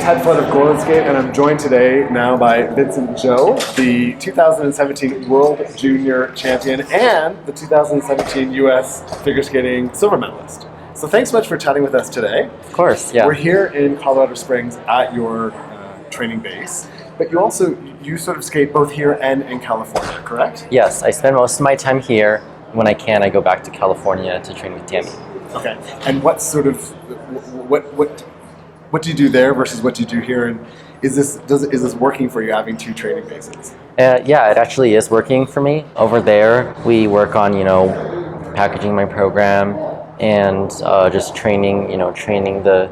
Ted Flett of Golden Skate, and I'm joined today now by Vincent Zhou, the 2017 World Junior Champion and the 2017 U.S. Figure Skating Silver Medalist. So thanks so much for chatting with us today. Of course, yeah. We're here in Colorado Springs at your training base, but you sort of skate both here and in California, correct? Yes, I spend most of my time here. When I can, I go back to California to train with Tammy. Okay, and what do you do there versus what you do here? And is this working for you having two training bases? Yeah, it actually is working for me. Over there, we work on packaging my program and just training the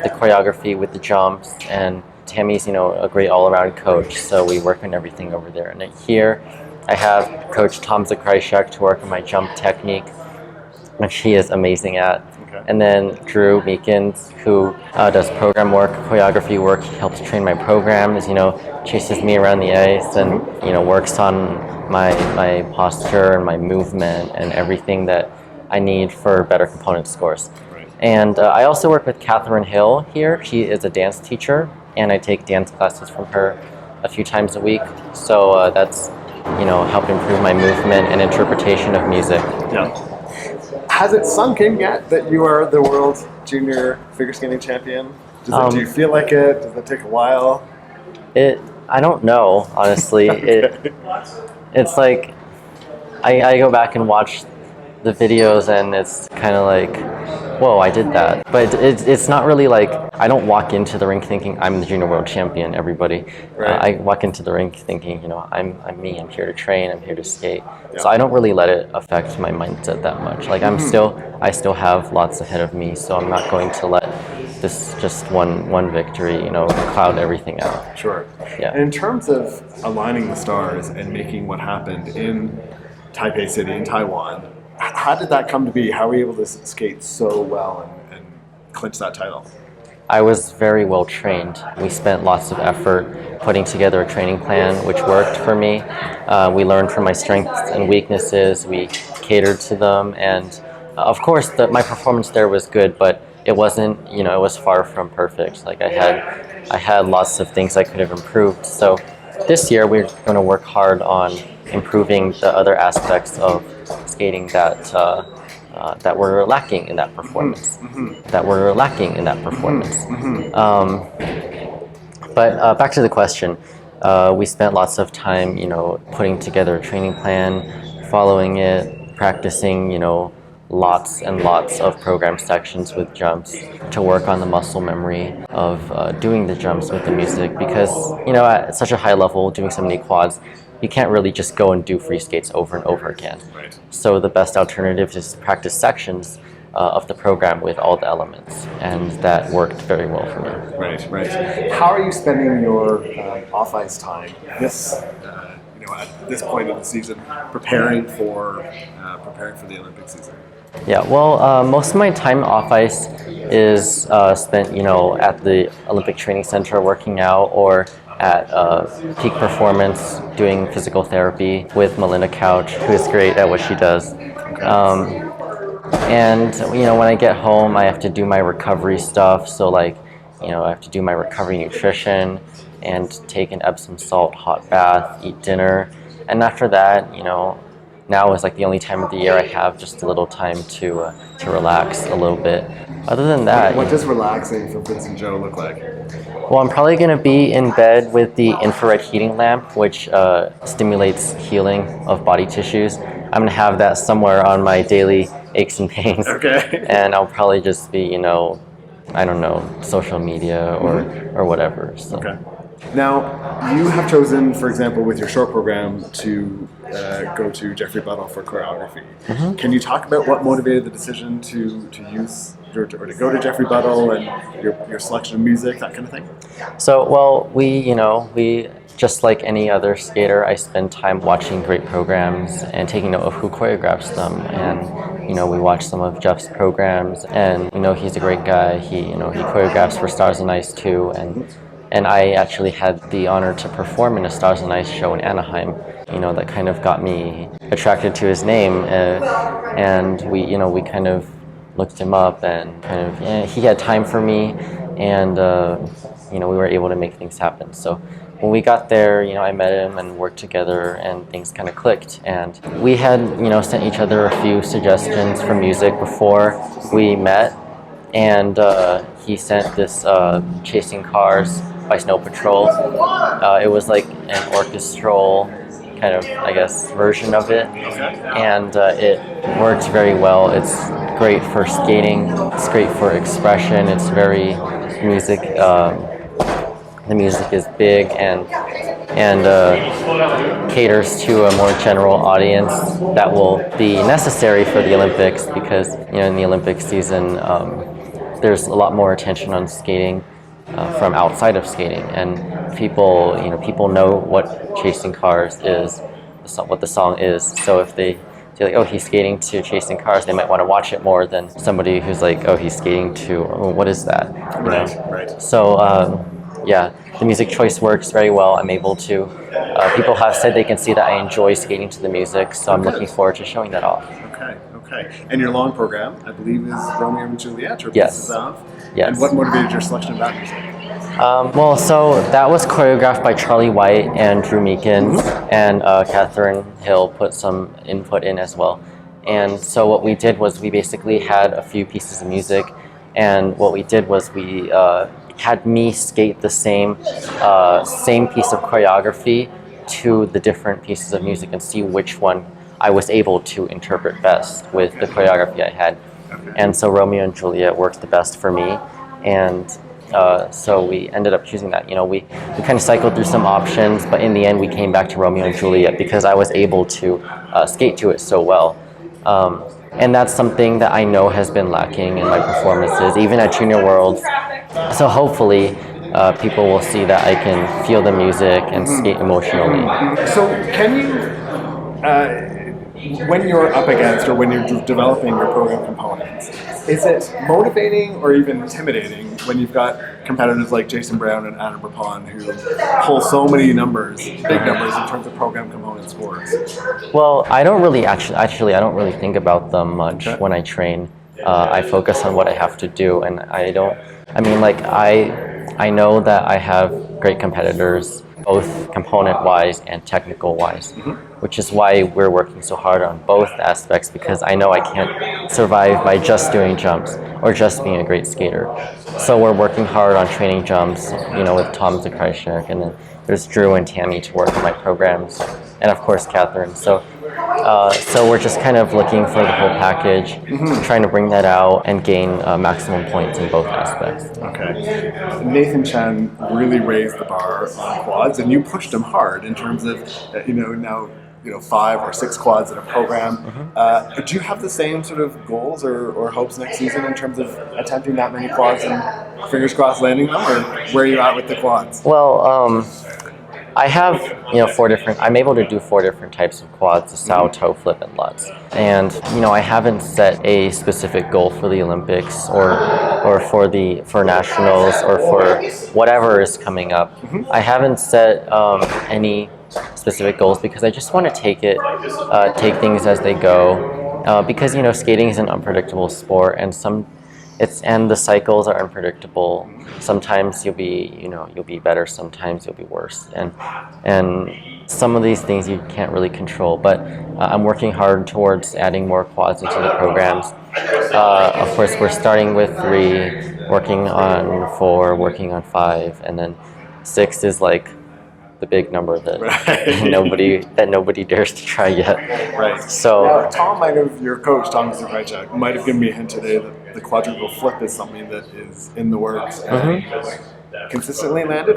choreography with the jumps. And Tammy's a great all-around coach, so we work on everything over there. And here, I have Coach Tom Zakrysiak to work on my jump technique, which he is amazing at. Okay. And then Drew Meekins, who does program work, choreography work. He helps train my programs, chases me around the ice and, works on my posture and my movement and everything that I need for better component scores. Right. And I also work with Catherine Hill here. She is a dance teacher, and I take dance classes from her a few times a week. So that's, help improve my movement and interpretation of music. Yeah. Has it sunk in yet that you are the World Junior Figure Skating Champion? Do you feel like it? Does it take a while? I don't know, honestly. It's like I go back and watch the videos and it's kind of like, whoa, I did that. But it's not really like, I don't walk into the rink thinking I'm the junior world champion, everybody. Right. I walk into the rink thinking, I'm me, I'm here to train, I'm here to skate. Yeah. So I don't really let it affect my mindset that much. Like I still have lots ahead of me, so I'm not going to let this just one victory, cloud everything out. Sure. Yeah. And in terms of aligning the stars and making what happened in Taipei City in Taiwan, how did that come to be? How were you able to skate so well and clinch that title? I was very well trained. We spent lots of effort putting together a training plan, which worked for me. We learned from my strengths and weaknesses. We catered to them, and of course, my performance there was good, but it wasn't. It was far from perfect. Like I had lots of things I could have improved. So this year, we're going to work hard on improving the other aspects of skating that were lacking in that performance. Mm-hmm. That were lacking in that performance. Mm-hmm. But back to the question, we spent lots of time, putting together a training plan, following it, practicing, lots and lots of program sections with jumps to work on the muscle memory of doing the jumps with the music because, at such a high level, doing so many quads, you can't really just go and do free skates over and over again. Right. So the best alternative is to practice sections of the program with all the elements, and that worked very well for me. Right. How are you spending your off-ice time at this point of the season, preparing for the Olympic season? Yeah, well, most of my time off ice is spent, at the Olympic Training Center working out or at Peak Performance doing physical therapy with Melinda Couch, who is great at what she does. And, when I get home, I have to do my recovery stuff. So, I have to do my recovery nutrition and take an Epsom salt hot bath, eat dinner. And after that, now is like the only time of the year I have just a little time to relax a little bit. Other than that, what does relaxing for Vincent Zhou look like? Well, I'm probably going to be in bed with the infrared heating lamp, which stimulates healing of body tissues. I'm going to have that somewhere on my daily aches and pains. Okay. And I'll probably just be, I don't know, social media or whatever. So. Okay. Now, you have chosen, for example, with your short program to go to Jeffrey Buttle for choreography. Mm-hmm. Can you talk about what motivated the decision to use or to go to Jeffrey Buttle and your selection of music, that kind of thing? So, well, we just like any other skater, I spend time watching great programs and taking note of who choreographs them. And, we watch some of Jeff's programs, and, he's a great guy. He choreographs for Stars and Ice too. And I actually had the honor to perform in a Stars and Ice show in Anaheim. That kind of got me attracted to his name. And we kind of looked him up and he had time for me. and we were able to make things happen. So when we got there, I met him and worked together, and things kind of clicked. And we had, sent each other a few suggestions for music before we met, and he sent this Chasing Cars by Snow Patrol. It was like an orchestral kind of, I guess, version of it, and it works very well. It's great for skating. It's great for expression. It's very music. The music is big and caters to a more general audience that will be necessary for the Olympics, because in the Olympic season there's a lot more attention on skating from outside of skating, and people know what Chasing Cars is, what the song is. So if they say like, oh, he's skating to Chasing Cars, they might want to watch it more than somebody who's like, oh, he's skating to, oh, what is that? Right. So yeah, the music choice works very well. I'm able to. People have said they can see that I enjoy skating to the music, so I'm looking forward to showing that off. Okay. And your long program, I believe, is Romeo and Juliet, or Yes. Pieces of. Yes. And what motivated your selection of that music? Well, so that was choreographed by Charlie White and Drew Meekins, and Catherine Hill put some input in as well. And so what we did was we basically had a few pieces of music, and what we did was we had me skate the same piece of choreography to the different pieces of music and see which one I was able to interpret best with the choreography I had. And so Romeo and Juliet worked the best for me, and so we ended up choosing that. We kind of cycled through some options, but in the end we came back to Romeo and Juliet because I was able to skate to it so well. And that's something that I know has been lacking in my performances, even at Junior Worlds. So hopefully people will see that I can feel the music and skate emotionally. So can you, when you're up against or when you're developing your program components, is it motivating or even intimidating when you've got competitors like Jason Brown and Adam Rapon who pull so many numbers, big numbers in terms of program component scores? Well, I don't really I don't really think about them much when I train. I focus on what I have to do, and I know that I have great competitors, both component-wise and technical-wise, which is why we're working so hard on both aspects, because I know I can't survive by just doing jumps or just being a great skater. So we're working hard on training jumps, with Tom Zakrajsek, and then there's Drew and Tammy to work on my programs, and of course Catherine. So we're just kind of looking for the whole package, trying to bring that out and gain maximum points in both aspects. Okay. Nathan Chen really raised the bar on quads, and you pushed him hard in terms of, now 5 or 6 quads in a program. Do you have the same sort of goals or hopes next season in terms of attempting that many quads and fingers crossed landing them, or where are you at with the quads? Well, I have, I'm able to do 4 different types of quads: the sow, toe, flip, and lutz. And, I haven't set a specific goal for the Olympics or for nationals or for whatever is coming up. I haven't set any specific goals because I just want to take things as they go. Because, skating is an unpredictable sport, and the cycles are unpredictable. Sometimes you'll be better, sometimes you'll be worse, and some of these things you can't really control. But I'm working hard towards adding more quads into the programs. Of course, we're starting with 3, working on 4, working on 5, and then 6 is like the big number that nobody dares to try yet. Right. So now, your coach, Tom Zakrajsek, might have given me a hint today that the quadruple flip is something that is in the works. Consistently landed?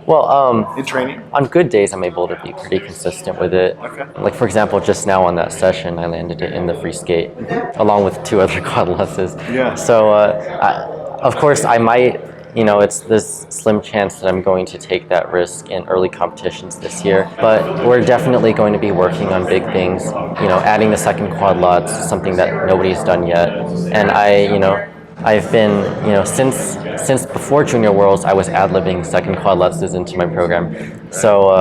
Well, in training? On good days, I'm able to be pretty consistent with it. Okay. Like, for example, just now on that session, I landed it in the free skate, along with 2 other quad lutses. Yeah. So, of course, I might. It's this slim chance that I'm going to take that risk in early competitions this year. But we're definitely going to be working on big things. Adding the second quad lutz is something that nobody's done yet. And I've been, since before Junior Worlds, I was ad-libbing second quad lutzes into my program. So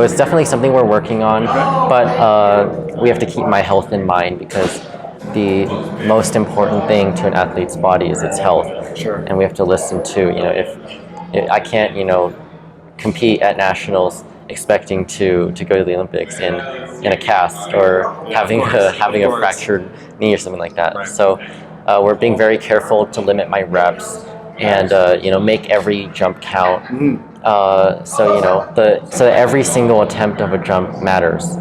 it's definitely something we're working on. But we have to keep my health in mind because the most important thing to an athlete's body is its health. Sure. And we have to listen to, if I can't, compete at nationals expecting to go to the Olympics in a cast or having a fractured knee or something like that. Right. So we're being very careful to limit my reps and make every jump count. So every single attempt of a jump matters.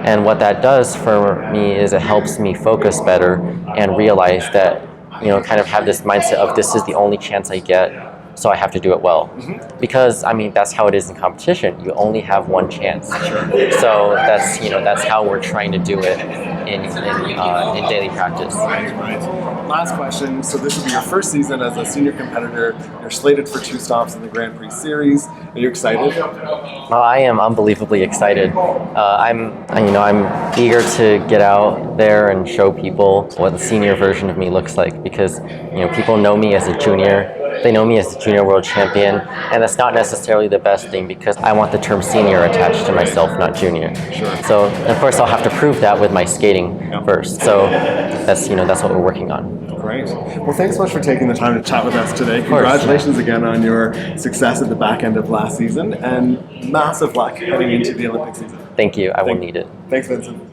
And what that does for me is it helps me focus better and realize that, kind of have this mindset of this is the only chance I get, so I have to do it well. Because, that's how it is in competition. You only have one chance. So that's how we're trying to do it in daily practice. Right. Last question. So this will be your first season as a senior competitor. You're slated for 2 stops in the Grand Prix series. Are you excited? I am unbelievably excited. I'm eager to get out there and show people what the senior version of me looks like, because people know me as a junior. They know me as the junior world champion, and that's not necessarily the best thing because I want the term senior attached to myself, not junior. Sure. So of course I'll have to prove that with my skating first. So that's what we're working on. Great. Well, thanks so much for taking the time to chat with us today. Congratulations again on your success at the back end of last season, and massive luck heading into the Olympic season. Thank you. I will need it. Thanks, Vincent.